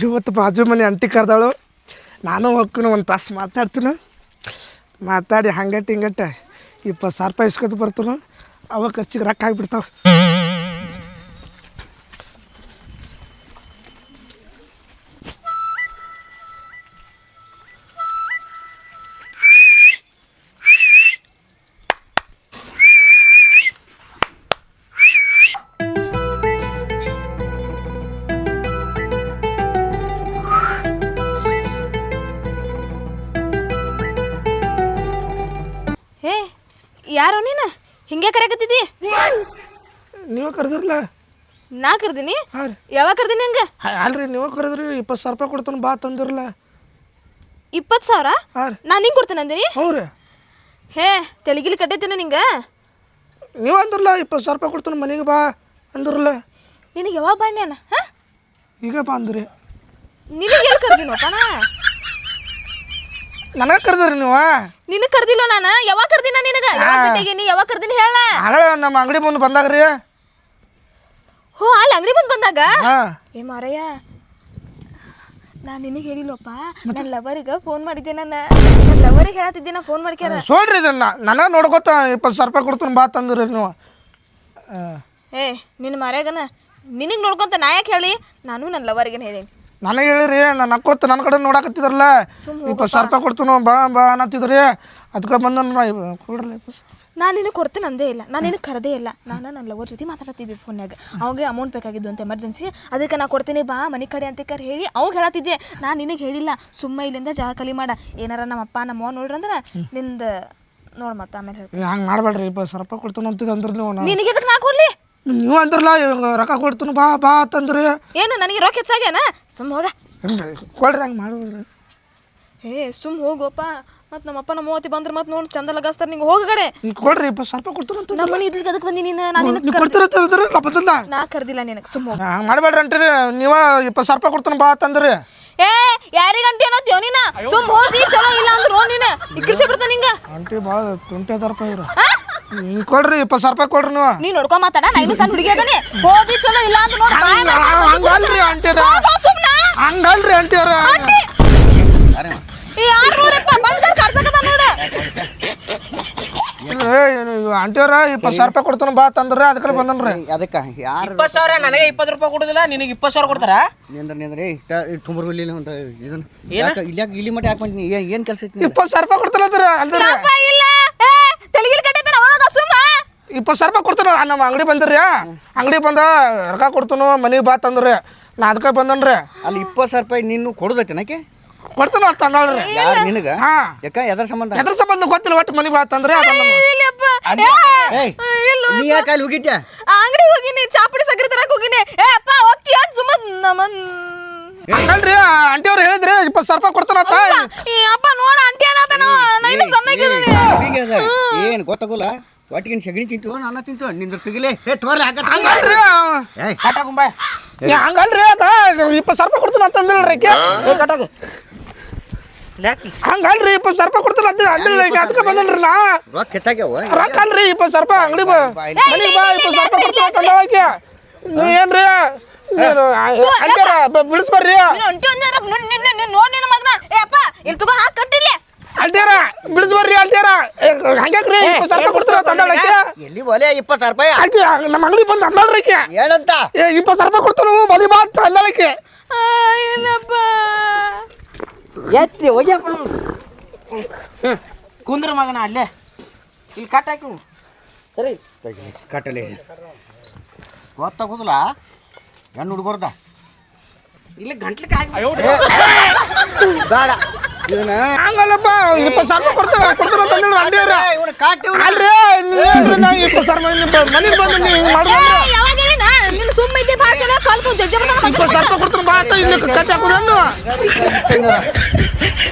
ಇವತ್ತು ಬಾಜು ಮನೆ ಅಂಟಿ ಕರೆದಾಳು. ನಾನು ಹೋಗ್ತೀನಿ, ಒಂದು ತಾಸು ಮಾತಾಡ್ತೀನಿ. ಮಾತಾಡಿ ಹಂಗಟ್ಟು ಹಿಂಗಟ್ಟು 20,000 ರೂಪಾಯಿ ಇಸ್ಕೊತ ಬರ್ತೀನಿ. ಅವಾಗ ಖರ್ಚಿಗೆ ರೊಕ್ಕ ಆಗಿಬಿಡ್ತಾವೆ. ಯಾರೋ ನೀನು ಹಿಂಗೆ ಕರೆಯಕತ್ತಿದ್ದಿ? ನೀವು ಕರೆದಿರಲ್ಲ, ನಾ ಕರ್ದೀನಿ? ಯಾವಾಗ ಕರ್ದೀನಿ ಹಂಗೆ? ಅಲ್ರಿ ನೀವು ಕರೆದ್ರಿ 20,000 ರೂಪಾಯಿ ಕೊಡ್ತಾನೆ ಬಾ ತಂದಿರಲ್ಲ. 20,000? ನಾನು ನಿಂಗೆ ಕೊಡ್ತೇನೆ ಅಂದಿನಿ? ಹ್ಞೂ ರೀ. ಹೇ ತೆಲಿಗಿಲಿ ಕಟ್ಟೈತೇನೆ ನಿಂಗೆ? ನೀವು ಅಂದ್ರಲ್ಲ 20,000 ರೂಪಾಯಿ ಕೊಡ್ತಾನೆ ಮನೆಗೆ ಬಾ ಅಂದ್ರಲ್ಲ. ನಿನಗೆ ಯಾವಾಗ ಬನ್ನಿ ಅಣ್ಣ? ಹಾಂ ಈಗ ಬಾ ಅಂದ್ರಿ. ನಿನಗೆ ಎಲ್ಲಿ ಕರ್ದಿನೋಪ್ಪ ನಾ? ನನಗೆ ಕರೆದ್ರಿ ನೀವು? ನಿನಗೆ ಕರ್ದಿಲ್ಲ ನಾನು. ಯಾವಾಗ ಕರ್ದಿನ ನಿನಗೆ? ಯಾವಾಗ ಕರ್ದಿನಿ ಹೇಳ? ಹಾಳೆ ನಮ್ಮ ಅಂಗಡಿ ಮುಂದೆ ಬಂದಾಗ್ರಿ. ಹೋ ಅಲ್ಲಿ ಅಂಗಡಿ ಬಂದು ಬಂದಾಗ? ಏ ಮಾರಯ್ಯ, ನಾನು ನಿನಗೆ ಹೇಳಿಲ್ಲಪ್ಪ, ನನ್ನ ಲವರಿಗೆ ಫೋನ್ ಮಾಡಿದ್ದೆ. ನನ್ನ ಲವರಿಗೆ ಹೇಳತ್ತಿದ್ದೆ ನಾ ಫೋನ್ ಮಾಡ್ಕ್ಯಾರ. ಸೋಡ್ರಿ ಇದನ್ನ ನನಗೆ ನೋಡ್ಕೊತ 20,000 ರೂಪಾಯಿ ಕೊಡ್ತಾನೆ ಬಾ ತಂದ್ರಿ ನೀವು. ಏ ನಿನ್ನ ಮಾರ್ಯಾಗನ ನಿನಗೆ ನೋಡ್ಕೊಂತ ನಾ ಯಾಕೆ ಹೇಳಿ? ನಾನು ನನ್ನ ಲವರಿಗೇನು ಹೇಳೀನಿ. ನನಗೆ ಹೇಳಿರಿ, ನಾನು ಅಕ್ಕೋತ ನನ್ನ ಕಡೆ ನೋಡಾಕತ್ತಿದ್ರಲ್ಲ. 20,000 ರೂಪಾಯಿ ಕೊಡ್ತೀನೋ ಬಾ ಬಾ ಅನ್ನತ್ತಿದ್ರಿ. ಅದಕ್ಕೆ ಬಂದ ಕೊಡ್ರಲ್ಲ 20,000. ನಾನು ನಿನಗೆ ಕೊಡ್ತೇನೆ ಅಂದೇ ಇಲ್ಲ, ನಾನು ನಿನಗೆ ಕರೆದೇ ಇಲ್ಲ. ನಾನು ನನ್ನ ಲವರ್ ಜೊತೆ ಮಾತಾಡ್ತಿದ್ವಿ ಫೋನ್ಯಾಗ. ಅವಾಗೆ ಅಮೌಂಟ್ ಬೇಕಾಗಿದ್ದು ಅಂತ ಎಮರ್ಜೆನ್ಸಿ. ಅದಕ್ಕೆ ನಾ ಕೊಡ್ತೀನಿ ಬಾ ಮನೆ ಕಡೆ ಅಂತ ಕರೆ ಹೇಳಿ ಅವಾಗ ಹೇಳತ್ತಿದ್ದೆ. ನಾನು ನಿನಗೆ ಹೇಳಿಲ್ಲ. ಸುಮ್ಮ ಇಲ್ಲಿಂದ ಜಾಗ ಖಾಲಿ ಮಾಡ. ಏನಾರ ನಮ್ಮ ಅಪ್ಪ ನಮ್ಮ ಅವ್ವ ನೋಡ್ರಿ ಅಂದ್ರೆ ನಿಂದು ನೋಡಿ ಮತ್ತೆ ಆಮೇಲೆ ಹೇಳ್ತೀನಿ. ಹಂಗೆ ಮಾಡಬೇಡ್ರಿ. 20,000 ರೂಪಾಯಿ ಕೊಡ್ತಾನೆ ಅಂತಿದ್ದು ಅಂದ್ರೆ ನೀವು. ನಿನಗೆ ಎದಕ್ಕೆ ನಾ ಕೊಡ್ಲಿ? ನೀವು ಅಂದ್ರಲ್ಲ ರೊಕ್ಕ ಕೊಡ್ತೀನಿ ಬಾ ಬಾ ತಂದ್ರಿ. ಏನು ನನಗೆ ರೊಕ್ಕ ಹೆಚ್ಚಾಗ್ಯಾನ? ಸುಮ್ಮ ಹೋಗ. ಕೊಡ್ರಿ, ಹಂಗೆ ಮಾಡ್ಬೇಡ್ರಿ. ಏ ಸುಮ್ಮ ಹೋಗೋಪ್ಪ. ಮತ್ತು ನಮ್ಮಪ್ಪ ನಮ್ಮ ಮೂವತ್ತಿ ಬಂದ್ರೆ ಮತ್ತೆ ನೋಡಿ ಚಂದ ಲಗಾಸ್ತಾರೆ. ನಿಂಗೆ ಹೋಗ ಕಡೆ. ಕೊಡ್ರಿ 20,000 ರೂಪಾಯಿ ಕೊಡ್ತೀನಿ ಅಂತ. ನಮ್ಮ ಮನೆ ಇದ್ಲಿಕ್ಕೆ ಅದಕ್ಕೆ ಬಂದಿ ನೀನು. ನಾನು ನಾ ಕರ್ದಿಲ್ಲ ನಿನಗೆ. ಸುಮ್ಮ ಹೋಗ. ಹಂಗೆ ಮಾಡಬೇಡ್ರಿ ಅಂತೀರಿ ನೀವು. 20,000 ರೂಪಾಯಿ ಕೊಡ್ತೀನಿ ಬಾ ತಂದ್ರಿ. ಏ ಯಾರಿಗಂಟಿ ಅನ್ನೋತ್ಯೋ ನೀನು? ಸುಮ್ಮ ಹೋಗಿ ಚಲೋ ಇಲ್ಲ ಅಂದ್ರೆ ನೋ ನೀನು ಇಕ್ಕರಿಸಿ ಬಿಡ್ತಾನೆ ನಿಂಗೆ. ಅಂಟಿ ಭಾಳ 20,000 ರೂಪಾಯಿ ಇವ್ರು. ಕೊಡ್ರಿ 20,000 ರೂಪಾಯಿ ಕೊಡ್ರಿ ನೀವು. ನೀನು ನೋಡ್ಕೊ ಮಾತಾಡ. ನಾ ಇನ್ನೂ ಸಣ್ಣ ಹುಡುಗಿ ಅದಾನೆ. ಹೋಗಿ ಚಲೋ ಇಲ್ಲ ಅಂದ್ರೆ ನೋಡಿ. ಹಂಗಲ್ರಿ ಅಂಟಿರ, ಹಂಗಲ್ರಿ ಅಂಟಿಯವ್ರ. ಯಾರು ನೋಡಪ್ಪ ಬಂದ ಕರ್ಸಕತ್ತ ನೋಡು. ಅಂಟಿಯವ್ರ 20,000 ರೂಪಾಯಿ ಕೊಡ್ತಾನೆ ಬಾ ತಂದ್ರಿ. ಅದಕ್ಕೆ ಬಂದನ್ರಿ. ಅದಕ್ಕೆ ಯಾರು 20,000 ನನಗೆ 20 ರೂಪಾಯಿ ಕೊಡುದಿಲ್ಲ, ನಿನಗೆ 20,000 ಕೊಡ್ತಾರ? ನಿಂದ್ರಿ ತುಂಬ್ರು ಇಲ್ಲಿ ಅಂತ ಇದನ್ನ ಇಲ್ಲಿ ಮಟ್ಟ ಯಾಕೆ ಬಂದಿನಿ? ಏನು ಕೆಲಸ ಐತಿ? 20,000 ರೂಪಾಯಿ ಕೊಡ್ತಾರ ಅಲ್ರಿ. ಇಲ್ಲ ತೆಲಿಗಿಲ್ ಕಟ್ಟೈತೆ ಅವಾಗ ಸುಮ್ಮ 20,000 ರೂಪಾಯಿ ಕೊಡ್ತಾನ. ನಮ್ಮ ಅಂಗಡಿ ಬಂದಿರಿ. ಅಂಗಡಿ ಬಂದ ರೊಕ್ಕ ಕೊಡ್ತಾನು ಮನೆಗೆ ಬಾ ತಂದ್ರಿ. ನಾ ಅದಕ್ಕೆ ಬಂದನ್ರಿ. ಅಲ್ಲಿ 20,000 ರೂಪಾಯಿ ನೀನು ಕೊಡೋದೈತೆ ನಕ್ಕೆ ಕೊಡ್ತಾನ ಅಂತ ಅಂದಳ್ರಿ. ಯಾರು ನಿನಗೆ? ಹಾ ಯಾಕ ಎದ್ರ ಸಂಬಂಧ? ಎದ್ರ ಸಂಬಂಧ ಗೊತ್ತಿಲ್ಲ. ಒಟ್ಟು ಮನೆಗೆ ಬಾ ತಂದ್ರೆ ನೀ ಯಾಕೆ ಅಲ್ಲಿ ಹೋಗಿದ್ಯಾ? ಅಂಗಡಿ ಹೋಗಿನಿ, ಚಾಪಡಿ ಸಗರಿ ತರಕ್ ಹೋಗಿನಿ. ಏ ಅಪ್ಪ ಹೋಗ್ತೀಯ ಸುಮ್ಮ ನಮನ್ ಅಲ್ರಿ ಅಂಟಿಯವ್ರು ಹೇಳಿದ್ರಿ 20,000 ರೂಪಾಯಿ ಕೊಡ್ತಾನಂತ. ಈ ಅಪ್ಪ ನೋಡ ಅಂಟಿ ಅನ್ನತಾನ. ನಾನು ಸಣ್ಣಗಿದ್ದೀನಿ. ಏನು ಗೊತ್ತಾಗೋಲ್ಲ. ಒಟ್ಟಿಗಿನ ಸಗಣಿ ತಿಂತು ನಾನು ತಿಂತು ನಿಂದ್ರ ತೆಗಿಲೆ. ಏ ತೋರ್ಲಿ ಹಂಗಲ್ರಿ. ಕಟಾಕುಂಬ ಹಂಗಲ್ರಿ. ಅದ 20,000 ರೂಪಾಯಿ ಕೊಡ್ತಾನ ಅಂತ ಅಂದಿಲ್ರಿ. ಕಟಾಕ ಹಂಗಲ್ರಿ 20,000 ರೂಪಾಯಿ ಕೊಡ್ತಾನ ಅಂತ ಅಂದಿಲ್ಲ. ಅದಕ್ಕೆ ಬಂದನ್ರಿ ನಾ. ರೊಕ್ಕ ಹೆಚ್ಚಾಗ್ಯಾವ. ರೊಕ್ಕ ಅಲ್ರಿ 20,000 ರೂಪಾಯಿ ಅಂಗಡಿ ಬಾ ಮನೆಗೆ ಬಾ 20,000 ರೂಪಾಯಿ ಕೊಡ್ತಾನ ತಂದಕ್ಕೆ. ನೀವು ಏನ್ರಿ ಬಿಡಿಸ್ಬರ್ರಿ. ನೋಡಿ ನಿನ್ನ ಮಗನ. ಏ ಅಪ್ಪ ಇಲ್ಲಿ ತಗೋ ಹಾಕಿ ಕಟ್ಟಿಲ್ಲ. ಅಲ್ತೀರ ಬಿಡಿಸ್ಬರ್ರಿ. ಅಲ್ತೀರ ಹಂಗ್ಯಾಕ್ರಿ 20,000 ರೂಪಾಯಿ ಕೊಡ್ತಾರ ತಂದಕ್ಕೆ. ಎಲ್ಲಿ ಒಲೆ 20,000 ರೂಪಾಯಿ ಆಕಿ ನಮ್ಮ ಅಂಗಡಿ ಬಂದು ಅಂದಳ್ರಿ. ಏನಂತ? 20,000 ರೂಪಾಯಿ ಕೊಡ್ತಾನು ಮನೆ ಬಾ ಅಂತ ಅಂದಳಕ್ಕೆ. ಏನಪ್ಪ ಎತ್ತಿ ಹೋಗ್ಯಪ್ಪ ಕುಂದ್ರ ಮಗನ ಅಲ್ಲೇ ಇಲ್ಲಿ ಕಟ್ಟಾಕು. ಸರಿ ಕಟ್ಟಲಿ ಗೊತ್ತಾಗೋದಿಲ್ಲ. ಹೆಣ್ಣು ಹುಡುಗರ್ದ ಇಲ್ಲಿ ಗಂಟ್ಲಿಕ್ಕೆ ಆಗಿ ಬೇಡ ಇದನ್ನ ಹಂಗಲ್ಲಪ್ಪ. 20,000 ರೂಪಾಯಿ ಕೊಡ್ತಾರ ತಂದಿಲ್ಲ ಅಂಗಡಿಯವ್ರ. ಇವನು ಕಾಟಿ ಅಲ್ರಿ ನೀವೇನ್ರಿ ನಾ 20,000 ಮನೆಗೆ ಬಂದು ನೀವು ಹಿಂಗೆ ಮಾಡ್ಬೋದು. ಯಾವಾಗ ನಿನ್ನ ಸುಮ್ಮ ಇದ್ದೆ ಭಾಳ ಚಲೋ ಕಲ್ತು ಜಜ್ಜ 20,000 ರೂಪಾಯಿ ಕೊಡ್ತಾರ ಬಾ ಅಂತ ಇಲ್ಲಿ ಕಟ್ಟಿ ಹಾಕೋದು.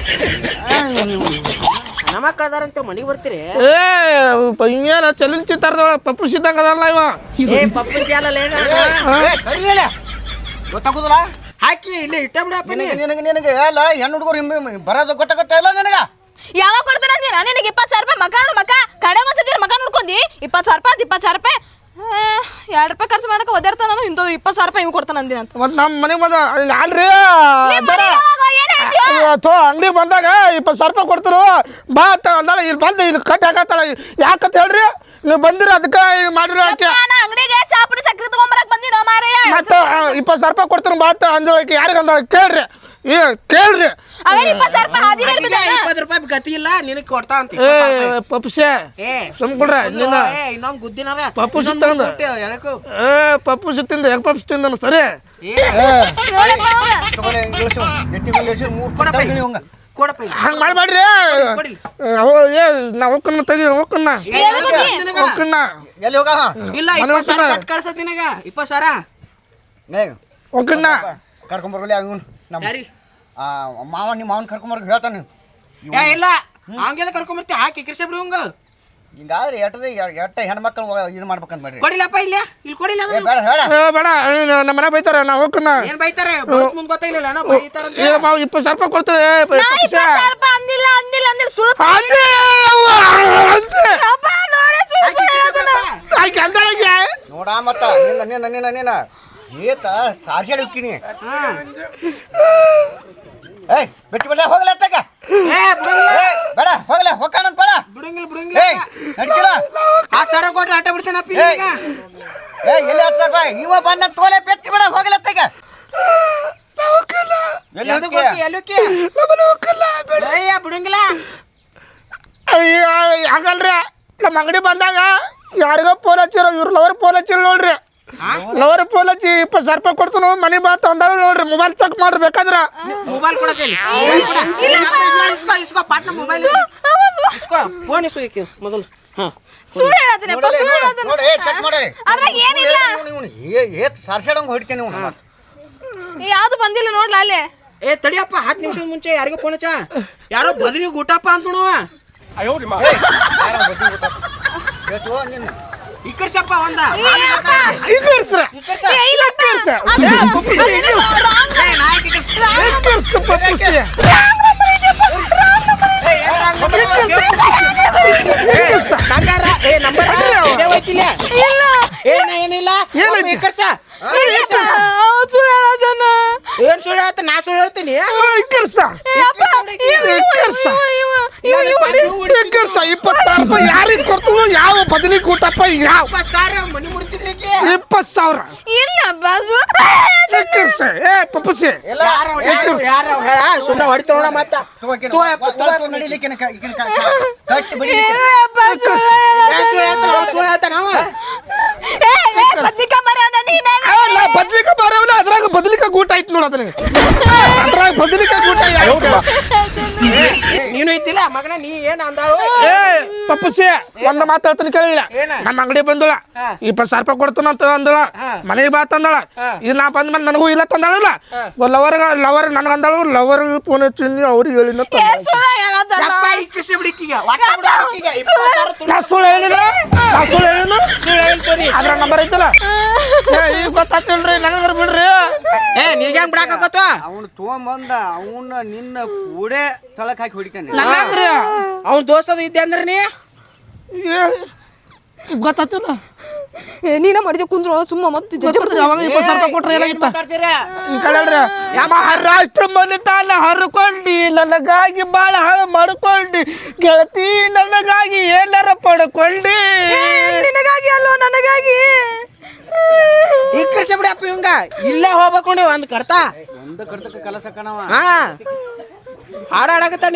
ನಮ್ಮ ಕಳ್ದಾರಂತ ಮನೆಗೆ ಬರ್ತೀರಿ? ಹಿಂಗೇನ ಚಲನಚಿತ್ರದೊಳ ಪಪ್ಪು ಸಿದ್ದಂಗ ಅದಲ್ಲ ಇವ. ಏ ಪಪ್ಪು ಶಾಲಲ್ಲ ಗೊತ್ತಾಗೋದಿಲ್ಲ. ಹಾಕಿ ಇಲ್ಲಿ ಇಟ್ಟ ಬಿಡಪ್ಪ. ನಿನಗೆ ಅಲ್ಲ ಹೆಣ್ಣು ಹುಡುಗರು ಬರೋದು ಗೊತ್ತಾಗತ್ತ ಇಲ್ಲ ನಿನಗ? ಯಾವಾಗ ಕೊಡ್ತಾನ ಅಂದಿನ? ನಿನಗೆ 20,000 ರೂಪಾಯಿ ಮಕ ನೋಡು ಮಕ ಕಡೆಗೆ ಒಂದ್ಸತಿ ಮಕ ನೋಡ್ಕೊಂಡಿ 20,000 ರೂಪಾಯಿ ಅಂತ 20,000 ರೂಪಾಯಿ 2 ರೂಪಾಯಿ ಖರ್ಚು ಮಾಡಕ್ಕೆ ಒದ್ದಾಡ್ತಾನ ನಾನು ಇಂಥವ್ರು 20,000 ರೂಪಾಯಿ ಇವ್ ಕೊಡ್ತಾನ ಅಂದಿನ ಅಂತ ಮತ್ತು ನಮ್ಮ ಮನೆಗೆ ಬಂದ ಅಲ್ರಿ ಅಂಗಡಿ ಬಂದಾಗ 20,000 ರೂಪಾಯಿ ಕೊಡ್ತರು ಬಾ ಅಂತ ಅಂದಾಳ. ಇಲ್ಲಿ ಬಂದು ಇಲ್ಲಿ ಕಟ್ಟಿ ಹಾಕತ್ತಾಳ. ಯಾಕಂತ ಹೇಳ್ರಿ ನೀವು ಬಂದಿರ ಅದಕ್ಕೆ ಮಾಡಿರಿ ಆಕೆ. ಅಂಗಡಿಗೆ ಚಾ ಪುಡಿ ಸಕ್ಕರೆ ತಗೊಂಬರಕ್ ಬಂದಿನೋ ಮಾರಯ್ಯ. ಮತ್ತೆ 20,000 ರೂಪಾಯಿ ಕೊಡ್ತಾನೆ ಬಾ ಅಂತ ಅಂದಳ. ಆಕೆ ಯಾರಿಗೆ ಅಂದಾಳ ಕೇಳ್ರಿ ಕೇಳ್ರಿ. ಅವೇ 20,000 ರೂಪಾಯಿ ಹಾದಿ ಮೇಲೆ ಬಿದ್ದಾನ. 20 ರೂಪಾಯಿ ಗತಿ ಇಲ್ಲ ನಿನಗೆ ಕೊಡ್ತಾ ಅಂತ ಪಪ್ಪುಸೆ ಸುಮ್ಕೊಡ್ರ ನಿನ್ನ ಇನ್ನೊಂದು ಗುದ್ದಿನಾರ ಪಪ್ಪು ಸುತ್ತಂದ ಪಪ್ಪು ಸುತ್ತಿಂದ ಯಾಕೆ ಪಪ್ಪು ಸುತ್ತಿಂದ ಸರಿ ಹಂಗೆ ಮಾಡಬೇಡ್ರಿ. ನಾ ಹೋಗ್ಕನ್ನ ತೆಗಿ ಹೋಗ್ಕನ್ನ ಹೋಗ್ಕನ್ನ ಎಲ್ಲಿ ಹೋಗ ಇಲ್ಲ 20,000 ಕಳ್ಸತ್ ನಿನಗ 20,000 ಹೋಗ್ಕನ್ನ ಕರ್ಕೊಂಬರ್ಲಿ ಅವನು ನಮ್ಮ ಮಾವ ನಿಮ್ಮ ಮಾವನ್ ಕರ್ಕೊಂಬರ್ಗ ಹೇಳ್ತಾನೆ. ಇಲ್ಲ ಹಂಗೆದ ಕರ್ಕೊಂಬರ್ತಿ ಹಾಕಿ ಕಿರ್ಸ ಬಿಡು ಹಂಗ ಹಿಂಗಾದ್ರೆ ಎಟ್ಟ ಹೆಣ್ಮಕ್ಳು ಇದು ಮಾಡ್ಬೇಕಂತ ಮಾಡ್ರಿ. ಕೊಡಿಲ್ಲಪ್ಪ ಇಲ್ಲಿ ಕೊಡಿಲ್ಲ ಬೇಡ ಬೇಡ ಬೇಡ ನಮ್ಮ ಮನೆ ಬೈತಾರ ನಾ ಹೋಗ್ಕನ್ನ ಏನ್ ಬೈತಾರೆ ಮುಂದ್ ಗೊತ್ತಾಗಿಲ್ಲ ಬೈತಾರ 20,000 ರೂಪಾಯಿ ಕೊಡ್ತಾರೆ. 20,000 ರೂಪಾಯಿ ಅಂದಿಲ್ಲ ಅಂದಿಲ್ಲ ಅಂದಿಲ್ಲ ಸುಳ್ಳು ನೋಡ ಮತ್ತ ನಿನ್ನ ನಿನ್ನ ನಿನ್ನ ಏತ ಸಾರ್ಸಾಡಿ ಹೋಗ್ತೀನಿ. ಏಯ್ ಬೆಟ್ಟಿ ಬೇಡ ಹೋಗ್ಲ ಅತ್ತಾಗ ಬೇಡ ಹೋಗ್ಲ ಹೋಗ್ಕಾನಂತ ಬೇಡ ಬಿಡಂಗಿಲ್ಲ ಬಿಡಂಗಿಲ್ಲ ನಡ್ಕಿಲ್ಲ 10,000 ಕೊಟ್ರೆ ಆಟ ಬಿಡ್ತೇನಪ್ಪ ಏಯ್ ಎಲ್ಲಿ ಹತ್ತಾಗ ಇವ ಬಂದ ತೋಲೆ ಬೆಟ್ಟಿ ಬೇಡ ಹೋಗ್ಲ ಅತ್ತಾಗ ಬಿಡಂಗಿಲ್ಲ ಹಂಗಲ್ರಿ ನಮ್ಮ ಅಂಗಡಿ ಬಂದಾಗ ಯಾರಿಗೋ ಫೋನ್ ಹಚ್ಚಿರ ಇವ್ರು ಲವರ್ ಫೋನ್ ಹಚ್ಚಿರ ನೋಡ್ರಿ. ಲವರ್ ಫೋನ್ ಹಚ್ಚಿ 20,000 ರೂಪಾಯಿ ಕೊಡ್ತಾನು ಮನೆ ಬಾತ್ ಅಂದಾರ ನೋಡ್ರಿ. ಮೊಬೈಲ್ ಚೆಕ್ ಮಾಡ್ರಿ ಬೇಕಾದ್ರ ಮೊಬೈಲ್ ಕೊಡಕ್ಕೆ ಪಾಟ್ನ ಮೊಬೈಲ್ ಫೋನ್ ಇಸ್ಕೋ ಮೊದಲು ಸುಳ್ಳು ಹೇಳತ್ತೀನಪ್ಪ ಸುಳ್ಳು ಹೇಳತ್ತೀನಿ. ನೋಡಿ ಚೆಕ್ ಮಾಡಿ ಅದ್ರಾಗ ಏನಿಲ್ಲ. ಏತ್ ಸಾರ್ಸಾಡಂಗ ಹೊಡಿತೇನೆ ಇವನು. ಯಾವ್ದು ಬಂದಿಲ್ಲ ನೋಡ್ಲ ಅಲ್ಲೇ. ತಡಿಯಪ್ಪ 10 ನಿಮಿಷದ ಮುಂಚೆ ಯಾರಿಗೂ ಫೋನ್ ಹಚ್ಚ ಯಾರೋ ಬದಲಿಗೆ ಊಟಪ್ಪ ಅಂತ ನೋಡುವ ಇಕ್ಕರ್ಸಪ್ಪ ಒಂದ ಏನಿಲ್ಲ ಏನ್ ಸುಳ್ಳು ಹೇಳ್ತ ನಾ ಸುಳ್ಳು ಹೇಳ್ತೀನಿ 20,000 ರೂಪಾಯಿ ಯಾರಿಗೆ ಕೊಡ್ತೀವಿ ಯಾವ ಬದಲಿಗೆ ಊಟಪ್ಪ ಯಾವ 20,000 ಮನಿ ಮುಡ್ತಿದ್ರಿ 20,000 ಇಲ್ಲ ಪಪ್ಪಸಿ ಸುಮ್ಮನೆ ಹೊಡಿತ ನೋಡ ಮತ್ತ ಬದ್ಲಿಕ ಬರವಲ್ಲ ಅದ್ರಾಗ ಬದ್ಲಿಕ ಗೂಟ ಐತ್ ನೋಡ ಅದ್ರಾಗ ಬದ್ಲಿಕ ಗೂಟ ನೀನು ಐತಿಲ್ಲ ಮಗನ ನೀ ಏನ್ ಅಂದಾಳು ಪಪ್ಪಸಿ ಒಂದ್ ಮಾತಾಡ್ತಾನೆ ಕೇಳಿಲ್ಲ. ನಮ್ಮ ಅಂಗಡಿ ಬಂದಳ 20,000 ರೂಪಾಯಿ ಕೊಡ್ತಾನಂತ ಅಂದಳ. ಮನೆಗೆ ಬಾ ತಂದಳ. ಇದು ನಾ ಬಂದ್ ಬಂದ್ ನನಗೂ ಇಲ್ಲ ತಂದಾಳಲ್ಲ. ಲವರ್ ನನಗೆ ಅಂದಾಳು. ಲವರ್ ಫೋನ್ ಹಚ್ಚಿ ಅವ್ರಿಗೆ ಹೇಳಿನ ನಾ ಸುಳ್ಳು ಹೇಳಿಲ್ಲ ಅದ್ರ ನಂಬರ್ ಐತಲ್ಲ ಈಗ ಗೊತ್ತಾಗ್ತಿಲ್ರಿ ನನಗರ ಬಿಡ್ರಿ. ನಿನ್ಗೆ ಹೆಂಗ್ ಬಿಡಾಕತ್ತ ಅವನು ತೊಗೊಂಬಂದ ಅವನ್ನ ನಿನ್ನ ಕೂಡೆ ತಳಕ್ ಹಾಕಿ ಹೊಡಿತಾನೆ. ಅವ್ನ ದೋಸ್ತದು ಇದ್ದೆ ಅಂದ್ರೆ ನೀ ಗೊತ್ತಾಗ್ತಿಲ್ಲ ನೀನ ಮಾಡಿದೆ ಕುಂದ್ರು ಸುಮ್ಮ ಮತ್ತೆ 20,000 ರೂಪಾಯಿ ಕೊಟ್ರೆ ಈ ಕಡೆ ಹೇಳ್ರಿ ಮಹಾರಾಷ್ಟ್ರ ಮನೆತಾನ ಹರ್ಕೊಂಡಿ ನನಗಾಗಿ ಬಾಳ ಹಾಳು ಮಾಡ್ಕೊಂಡಿ ಗೆಳತಿ ನನಗಾಗಿ ಏನಾರ ಪಡ್ಕೊಂಡಿ ನಿನಗಾಗಿ ಅಲ್ಲೋ ನನಗಾಗಿ ಈ ಕರ್ಸ ಬಿಡಪ್ಪ ಇವಂಗ ಇಲ್ಲೇ ಹೋಗ್ಬೇಕು ನೀವು ಒಂದ್ ಕಡ್ತಾ ಒಂದು ಕಡ್ತಕ್ಕೆ ಕಲಸ ಕಣವ ಹಾಡಾಡಕತ್ತಾನ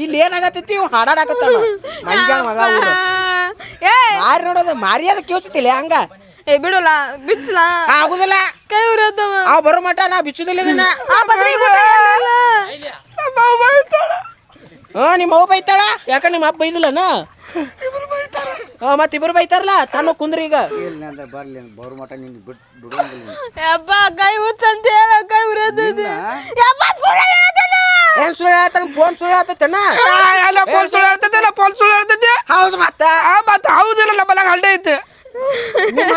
ಇಲ್ಲಿ ಏನಾಗತ್ತೈತಿ ಇವ್ ಹಾಡಾಡಕತ್ತಾನ ಮಂಜಾನ ಮಗ ಮಾರಿ ನೋಡೋದು ಮಾರಿಯಾದ ಕೇಳ್ಸತಿಲ್ಲ ಹಂಗ ಬಿಡೋಲ್ಲ ಬಿಚ್ಚಲ ಆಗುದಿಲ್ಲ ಕೈ ಉರದವ ಅವ್ ಬರೋ ಮಟ ನಾ ಬಿಚ್ಚುದಿಲ್ಲ ಇದನ್ನ ನಿಮ್ಮ ಅವ್ವ ಬೈತಾಳ ಯಾಕ ನಿಮ್ಮ ಅಪ್ಪ ಬೈದಿಲ್ಲನ ಮತ್ ಇಬ್ರು ಬೈತಾರಲ್ಲ ತನ್ನ ಕುಂದ್ರಿ ಈಗ ಬರ್ಲಿ ಬರೋ ಮಟ ನಿಂಗೆ ಬಿಟ್ಟು ಯಪ್ಪ ಕೈ ಹುಚ್ಚಂತ ಹೇಳ ಕೈ ಉರದದ ಯಪ್ಪ ಸುಳ್ಳು ಹೇಳ್ತಾನ ಏನ್ ಸುಳ್ಳು ಹೇಳ್ತಾನ ಫೋನ್ ಸುಳ್ಳು ಹೇಳ್ತೈತನ ಫೋನ್ ಸುಳ್ಳು ಹೇಳ್ತೈತಿ ಹೌದು ಮತ್ತ ಹೌದಿಲ್ಲ ನಮ್ಮಲ್ಲ ಹಂಡೆ ಐತಿ ನಿಮ್ಮ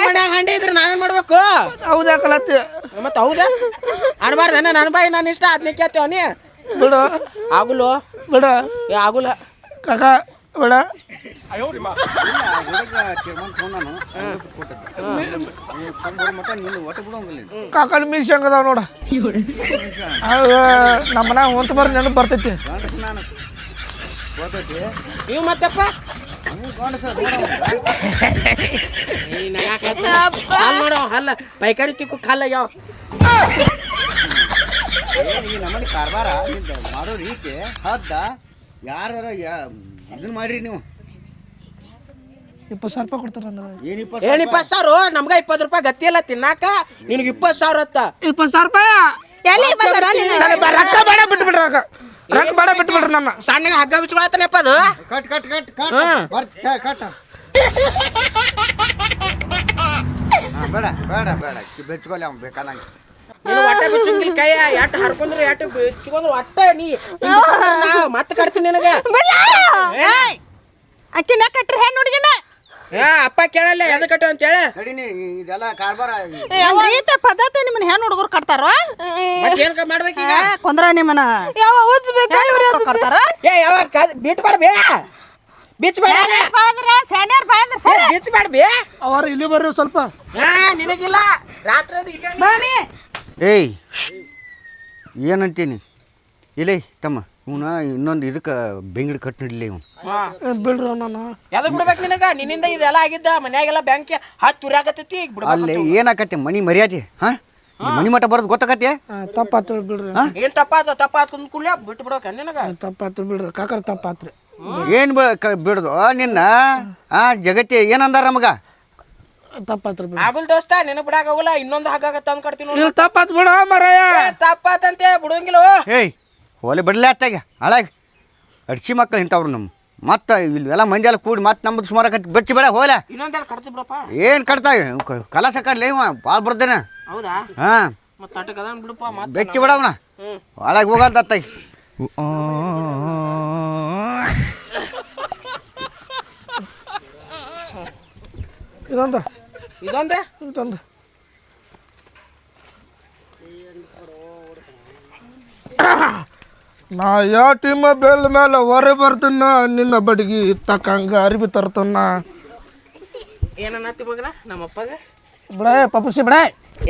ಮನ್ಯಾಗ ಹಂಡೆ ಇದ್ರೆ ನಾವೇನ್ ಮಾಡ್ಬೇಕು ಹೌದಾಕಲತ್ತಿ ಮತ್ತ ಹೌದಾ ಅನ್ಬಾರ್ದ ನನ್ನ ಬಾಯಿ ನಾನು ಇಷ್ಟ ಅದನ್ನ ಕೇಳ್ತೇವ ನೀ ಬಿಡು ಆಗುಲ್ಲ ಬಿಡು ಆಗುಲ್ಲ ಕಾಕ ಬೇಡ ಮಟ್ಟ ನೀನು ಒಟ್ಟು ಬಿಡೋಂಗಿಲ್ಲ ಕಾಕಲ್ ಮೀಸಿ ಹಂಗದಾವ ನೋಡ ನಮ್ಮ ಮನ್ಯಾಗ ಹೊಂತ ಬರ್ರಿ ನೆನಪು ಬರ್ತೈತಿ ಗಂಡಸ ನಾನು ಗೊತ್ತೈತಿ ನೀವು ಮತ್ತಪ್ಪ ನೋಡೋ ಹಲ್ಲ ಪೈಕಾರಿ ತಿಕ್ಕು ಕಲ್ಲ ಯಾವ ಈ ನಮ್ಮನೆ ಕಾರ್ಬಾರ ಮಾಡೋ ರೀತಿ ಹದ್ದ ಯಾರ ಇದನ್ನ ಮಾಡ್ರಿ ನೀವು 20,000 ರೂಪಾಯಿ ಕೊಡ್ತಾರ ಅಂದ್ರೆ ಏನ್ 20,000 ನಮ್ಗ 20 ರೂಪಾಯಿ ಗತಿ ಇಲ್ಲ ತಿನ್ನಾಕ ನಿನಗೆ 20,000 ಅತ್ತ 20,000 ರೂಪಾಯಿ ರೊಕ್ಕ ಬೇಡ ಬಿಟ್ಬಿಡ್ರಿ ರೊಕ್ಕ ಬೇಡ ಬಿಟ್ಬಿಡ್ರಿ ನನ್ನ ಸಣ್ಣಗೆ ಹಗ್ಗ ಬಿಚ್ಕೊಳತ್ತಾನಪ್ಪ ಅದು ಕಟ್ ಕಟ್ ಕಟ್ ಕಟ್ ಬೇಡ ಬೇಡ ಬೇಡ ಬೆಚ್ಕೊಲಿ ಅವ್ನು ಬೇಕಾದಂಗೆ ನೀನು ಒಟ್ಟ ಬಿಚ್ಚಂಗಿಲ್ಲ ಕೈಯ ಎಟ್ ಹರ್ಕೊಂಡ್ರೆ ಎಟ್ ಬಿಚ್ಕೊಂಡ್ರೆ ಒಟ್ಟ ನೀ ಮತ್ತೆ ಕಟ್ತೀನಿ ನಿನಗೆ ಅಕ್ಕಿನ ಕಟ್ರಿ ಹೆಣ್ಣು ಹುಡುಗಿನ ಅಪ್ಪ ಕೇಳಲ್ಲ ಎದ ಕಟ್ಟು ಅಂತ ಹೇಳಿ ನಡೀನಿ ಇದೆಲ್ಲ ಕಾರ್ಬಾರ ರೀತಿ ಪದ್ಧತಿ ನಿಮ್ಮನ್ನ ಹೆಣ್ಣು ಹುಡುಗರು ಕಟ್ತಾರ ಮತ್ತೇನ್ ಮಾಡ್ಬೇಕೀಗ ಕೊಂದ್ರ ನಿಮ್ಮನ್ನ ಯಾವ ಉಜ್ಬೇಕು ಕಟ್ತಾರ ಏ ಯಾವಾಗ ಬಿಟ್ಟು ಬೇಡ ಬೇ ಬಿಚ್ ಬೇಡ ಬಿಚ್ ಬೇಡ ಬೇ ಅವ್ರು ಇಲ್ಲಿ ಬರ್ರಿ ಸ್ವಲ್ಪ ನಿನಗಿಲ್ಲ ರಾತ್ರಿ ಅದು ಇಲ್ಲೇ ಏಯ್ ಏನಂತೀನಿ ಇಲ್ಲೇ ತಮ್ಮ ಇವನ ಇನ್ನೊಂದು ಇದಕ್ಕೆ ಬೆಂಗ್ಳು ಕಟ್ ನಡಿಲ್ಲ ಇವನು ಬಿಡ್ರಿ ನಾನು ಎದಕ್ ಬಿಡ್ಬೇಕು ನಿನಗ ನಿನ್ನಿಂದ ಇದೆಲ್ಲ ಆಗಿದ್ದ ಮನ್ಯಾಗೆಲ್ಲ ಬ್ಯಾಂಕ್ ಹತ್ತು ತುರ್ಯಾಕತ್ತೈತಿ ಈಗ ಬಿಡ್ಬೇಕು ಅಲ್ಲಿ ಏನಾಕತ್ತೆ ಮನಿ ಮರ್ಯಾದೆ ಹಾಂ ಮನಿ ಮಠ ಬರೋದು ಗೊತ್ತಾಕತ್ತೆ ತಪ್ಪಾತ್ರಿ ಬಿಡ್ರಿ ಏನ್ ತಪ್ಪಾತ ಕುಂದ್ಕೂಡ್ಲೆ ಬಿಟ್ಟು ಬಿಡ್ಬೇಕ ನಿನಗ ತಪ್ಪಾತ್ರಿ ಬಿಡ್ರಿ ಕಾಕರ್ ತಪ್ಪಾತ್ರಿ ಏನು ಬಿಡೋದು ನಿನ್ನ ಜಗತ್ತಿ ಏನಂದಾರ ನಮಗ ತಪ್ಪಾತ್ರಿ ಬಿಡ್ರಿ ಆಗುಲ್ ದೋಸ್ತ ನಿನಗ್ ಬಿಡಾಕ ಹೋಗಲ್ಲ ಇನ್ನೊಂದು ಹಗ್ಗ ತಂದ್ ಕಟ್ತೀನಿ ನೋಡಿ ಇಲ್ಲಿ ತಪ್ಪಾತ್ ಬಿಡ ಮರಾಯ ತಪ್ಪಾತಂತೆ ಬಿಡಂಗಿಲ್ಲ ಏಯ್ ಹೋಲಿ ಬಿಡಲೇ ಅತ್ತಾಗ ಹಾಳಾಗಿ ಅಡ್ಸಿ ಮಕ್ಕಳು ಇಂಥವ್ರು ನಮ್ಮ ಮತ್ತೆ ಇಲ್ಲೆಲ್ಲ ಮಂದಿ ಎಲ್ಲ ಕೂಡಿ ಮತ್ತೆ ನಮ್ಮದು ಸುಮಾರು ಕಟ್ಟಿ ಬೆಚ್ಚಿ ಬೇಡ ಹೋಲ ಇನ್ನೊಂದೆಲ್ಲ ಕಟ್ತಿ ಬಿಡಪ್ಪ ಏನು ಕಟ್ತಾವೆ ಕಲಸ ಕಟ್ಲಿ ಇವ ಭಾಳ ಬರ್ದೇನೆ ಹೌದಾ ಹಾಂ ಮತ್ತೆ ತಟಕ್ ಅದಾನ ಬಿಡಪ್ಪ ಮತ್ತೆ ಬೆಚ್ಚಿ ಬಿಡವನ ಹಾಳಾಗಿ ಹೋಗಲ್ದ ಅತ್ತಾಗಿ ಇದೊಂದು ನಾ ಯಾವ ಟೀಮ ಬೆಲ್ ಮೇಲೆ ಹೊರ ಬರ್ತೀನ ನಿನ್ನ ಬಡಿಗೆ ತಕ್ಕಂಗ ಅರಿವಿ ತರ್ತನ ಏನನ್ನತ್ತಿ ಮಗನ ನಮ್ಮಪ್ಪಗ ಬಿಡ ಪಪ್ಪಸಿ ಬಿಡ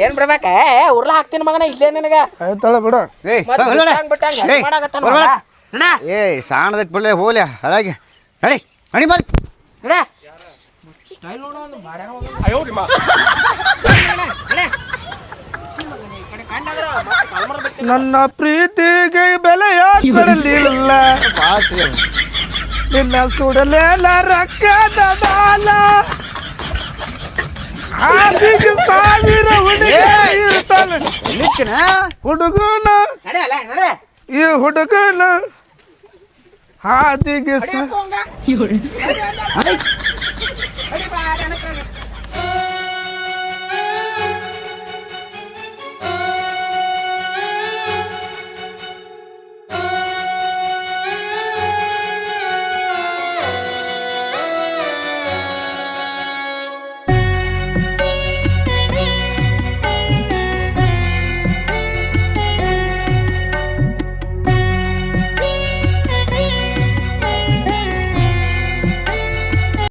ಏನ್ ಬಿಡ್ಬೇಕ ಉರ್ಲ ಹಾಕ್ತೀನಿ ಮಗನ ಇಲ್ಲೇ ನಿನಗ ಆಯ್ತಳ ಬಿಡ ಏಯ್ ಸಾಣದೈತಿ ಬಿಡಲೇ ಹೋಗ್ಲಿ ಹಾಳಾಗಿ ನಡಿ ನಡಿ ಮಾಡಿ ನನ್ನ ಪ್ರೀತಿಗೆ ಬೆಲೆ ಕೊಡಲಿಲ್ಲ ನಿನ್ನ ಸುಡಲೇಲ ರೊಕ್ಕದ ಬಾಲ ಆದಿಗೆ 1000 ಹುಡುಗ ಇರ್ತಾನೆ ಹುಡುಗನ ಈ ಹುಡುಗನ ಹಾದಿಗೆ